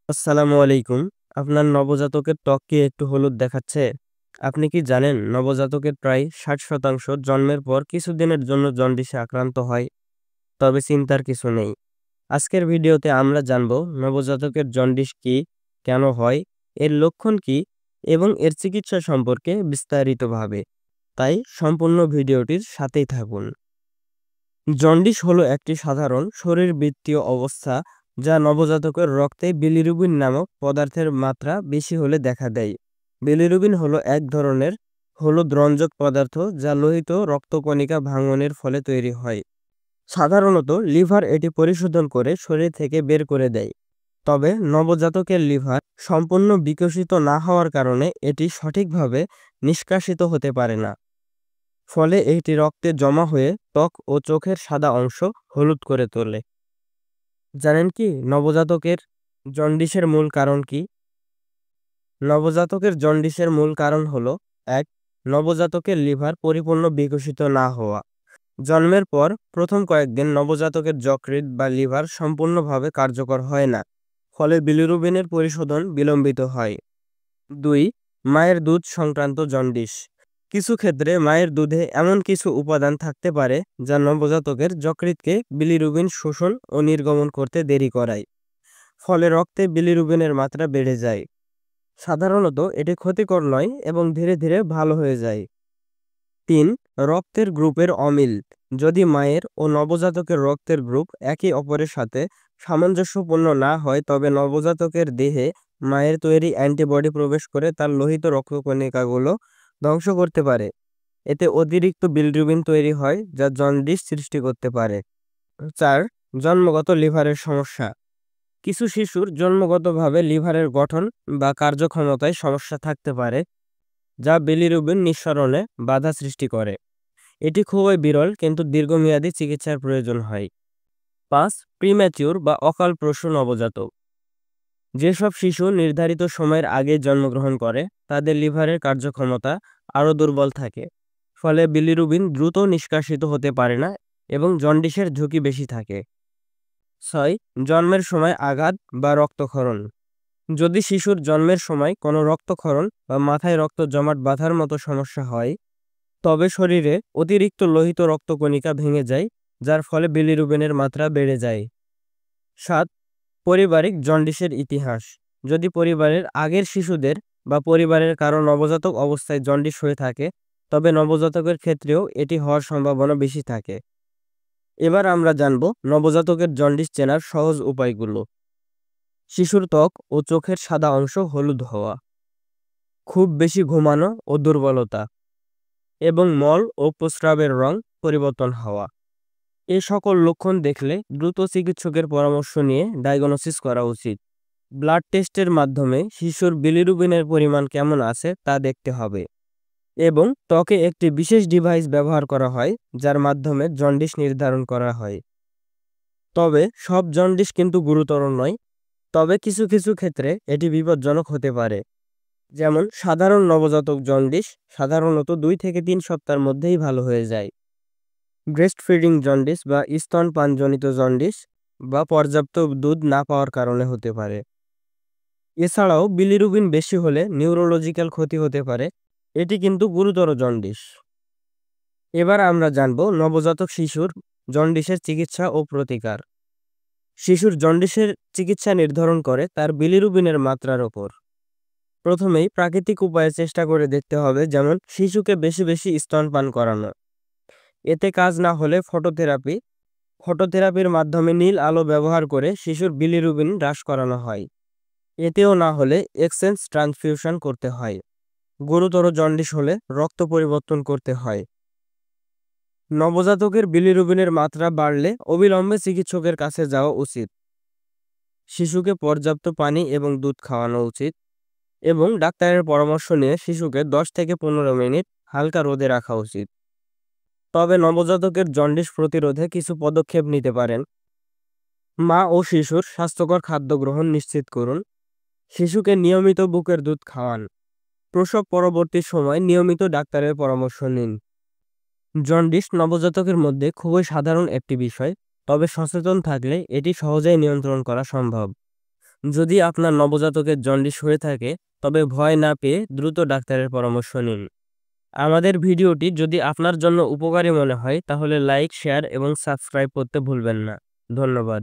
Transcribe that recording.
আসসালামু আলাইকুম। আপনার নবজাতকের ত্বক কি একটু হলুদ দেখাচ্ছে? আপনি কি জানেন নবজাতকের প্রায় 60% জন্মের পর কিছুদিনের জন্য জন্ডিসে আক্রান্ত হয়? তবে চিন্তার কিছু নেই। আজকের ভিডিওতে আমরা জানব নবজাতকের জন্ডিস কি, কেন হয়, এর লক্ষণ কি এবং এর চিকিৎসা সম্পর্কে বিস্তারিতভাবে। তাই সম্পূর্ণ ভিডিওটির সাথেই থাকুন। জন্ডিস হলো একটি সাধারণ শরীরবৃত্তীয় অবস্থা যা নবজাতকের রক্তে বিলিরুবিন নামক পদার্থের মাত্রা বেশি হলে দেখা দেয়। বিলিরুবিন হলো এক ধরনের হলুদ রঞ্জক পদার্থ যা লোহিত রক্তকণিকা ভাঙনের ফলে তৈরি হয়। সাধারণত লিভার এটি পরিশোধন করে শরীর থেকে বের করে দেয়। তবে নবজাতকের লিভার সম্পূর্ণ বিকশিত না হওয়ার কারণে এটি সঠিকভাবে নিষ্কাশিত হতে পারে না। ফলে এটি রক্তে জমা হয়ে ত্বক ও চোখের সাদা অংশ হলুদ করে তোলে। জানেন কি নবজাতকের জন্ডিসের মূল কারণ কি? নবজাতকের জন্ডিসের মূল কারণ হলো ১. নবজাতকের লিভার পরিপূর্ণ বিকশিত না হওয়া। জন্মের পর প্রথম কয়েকদিন নবজাতকের যকৃৎ বা লিভার সম্পূর্ণভাবে কার্যকর হয় না। ফলে বিলিরুবিনের পরিশোধন বিলম্বিত হয়। ২. মায়ের দুধ সংক্রান্ত জন্ডিস। কিছু ক্ষেত্রে মায়ের দুধে এমন কিছু উপাদান থাকতে পারে যা নবজাতকের যকৃৎকে বিলিরুবিন শোষণ ও নির্গমন করতে দেরি করায়। ফলে রক্তে বিলিরুবিনের মাত্রা বেড়ে যায়। সাধারণত এটি ক্ষতিকর নয় এবং ধীরে ধীরে ভালো হয়ে যায়। ৩. রক্তের গ্রুপের অমিল। যদি মায়ের ও নবজাতকের রক্তের গ্রুপ একে অপরের সাথে সামঞ্জস্যপূর্ণ না হয় তবে নবজাতকের দেহে মায়ের তৈরি অ্যান্টিবডি প্রবেশ করে তার লোহিত রক্তকণিকাগুলো ধ্বংস করতে পারে। এতে অতিরিক্ত বিলিরুবিন তৈরি হয় যা জন্ডিস সৃষ্টি করতে পারে। ৪. জন্মগত লিভারের সমস্যা। কিছু শিশুর জন্মগতভাবে লিভারের গঠন বা কার্যক্ষমতায় সমস্যা থাকতে পারে যা বিলিরুবিন নিঃসরণে বাধা সৃষ্টি করে। এটি খুবই বিরল কিন্তু দীর্ঘমেয়াদী চিকিৎসার প্রয়োজন হয়। ৫. প্রিম্যাচিউর বা অকালপ্রসূ নবজাতক। যেসব শিশু নির্ধারিত সময়ের আগে জন্মগ্রহণ করে তাদের লিভারের কার্যক্ষমতা আরও দুর্বল থাকে। ফলে বিলিরুবিন দ্রুত নিষ্কাশিত হতে পারে না এবং জন্ডিসের ঝুঁকি বেশি থাকে। ৬. জন্মের সময় আঘাত বা রক্তক্ষরণ। যদি শিশুর জন্মের সময় কোনো রক্তক্ষরণ বা মাথায় রক্ত জমাট বাঁধার মতো সমস্যা হয় তবে শরীরে অতিরিক্ত লোহিত রক্তকণিকা ভেঙে যায় যার ফলে বিলিরুবিনের মাত্রা বেড়ে যায়। ৭. পারিবারিক জন্ডিসের ইতিহাস। যদি পরিবারের আগের শিশুদের বা পরিবারের কারো নবজাতক অবস্থায় জন্ডিস হয়ে থাকে তবে নবজাতকের ক্ষেত্রেও এটি হওয়ার সম্ভাবনা বেশি থাকে। এবার আমরা জানব নবজাতকের জন্ডিস চেনার সহজ উপায়গুলো। শিশুর ত্বক ও চোখের সাদা অংশ হলুদ হওয়া, খুব বেশি ঘুমানো ও দুর্বলতা, এবং মল ও প্রস্রাবের রং পরিবর্তন হওয়া। এ সকল লক্ষণ দেখলে দ্রুত চিকিৎসকের পরামর্শ নিয়ে ডায়াগনোসিস করা উচিত। ব্লাড টেস্টের মাধ্যমে শিশুর বিলিরুবিনের পরিমাণ কেমন আছে তা দেখতে হবে এবং ত্বকে একটি বিশেষ ডিভাইস ব্যবহার করা হয় যার মাধ্যমে জন্ডিস নির্ধারণ করা হয়। তবে সব জন্ডিস কিন্তু গুরুতর নয়, তবে কিছু কিছু ক্ষেত্রে এটি বিপজ্জনক হতে পারে। যেমন সাধারণ নবজাতক জন্ডিস সাধারণত ২ থেকে ৩ সপ্তাহের মধ্যেই ভালো হয়ে যায়। ব্রেস্ট ফিডিং জন্ডিস বা স্তনপানজনিত জন্ডিস বা পর্যাপ্ত দুধ না পাওয়ার কারণে হতে পারে। এছাড়াও বিলিরুবিন বেশি হলে নিউরোলজিক্যাল ক্ষতি হতে পারে, এটি কিন্তু গুরুতর জন্ডিস। এবার আমরা জানব নবজাতক শিশুর জন্ডিসের চিকিৎসা ও প্রতিকার। শিশুর জন্ডিসের চিকিৎসা নির্ধারণ করে তার বিলিরুবিনের মাত্রার ওপর। প্রথমেই প্রাকৃতিক উপায়ে চেষ্টা করে দেখতে হবে, যেমন শিশুকে বেশি বেশি স্তনপান করানো। এতে কাজ না হলে ফটোথেরাপির মাধ্যমে নীল আলো ব্যবহার করে শিশুর বিলিরুবিন হ্রাস করানো হয়। এতেও না হলে এক্সচেঞ্জ ট্রান্সফিউশন করতে হয়। গুরুতর জন্ডিস হলে রক্ত পরিবর্তন করতে হয়। নবজাতকের বিলিরুবিনের মাত্রা বাড়লে অবিলম্বে চিকিৎসকের কাছে যাওয়া উচিত। শিশুকে পর্যাপ্ত পানি এবং দুধ খাওয়ানো উচিত এবং ডাক্তারের পরামর্শ নিয়ে শিশুকে ১০ থেকে ১৫ মিনিট হালকা রোদে রাখা উচিত। তবে নবজাতকের জন্ডিস প্রতিরোধে কিছু পদক্ষেপ নিতে পারেন। মা ও শিশুর স্বাস্থ্যকর খাদ্য গ্রহণ নিশ্চিত করুন। শিশুকে নিয়মিত বুকের দুধ খাওয়ান। প্রসব পরবর্তী সময় নিয়মিত ডাক্তারের পরামর্শ নিন। জন্ডিস নবজাতকের মধ্যে খুবই সাধারণ একটি বিষয়, তবে সচেতন থাকলে এটি সহজেই নিয়ন্ত্রণ করা সম্ভব। যদি আপনার নবজাতকের জন্ডিস হয়ে থাকে তবে ভয় না পেয়ে দ্রুত ডাক্তারের পরামর্শ নিন। আমাদের ভিডিওটি যদি আপনার জন্য উপকারী মনে হয় তাহলে লাইক, শেয়ার এবং সাবস্ক্রাইব করতে ভুলবেন না। ধন্যবাদ।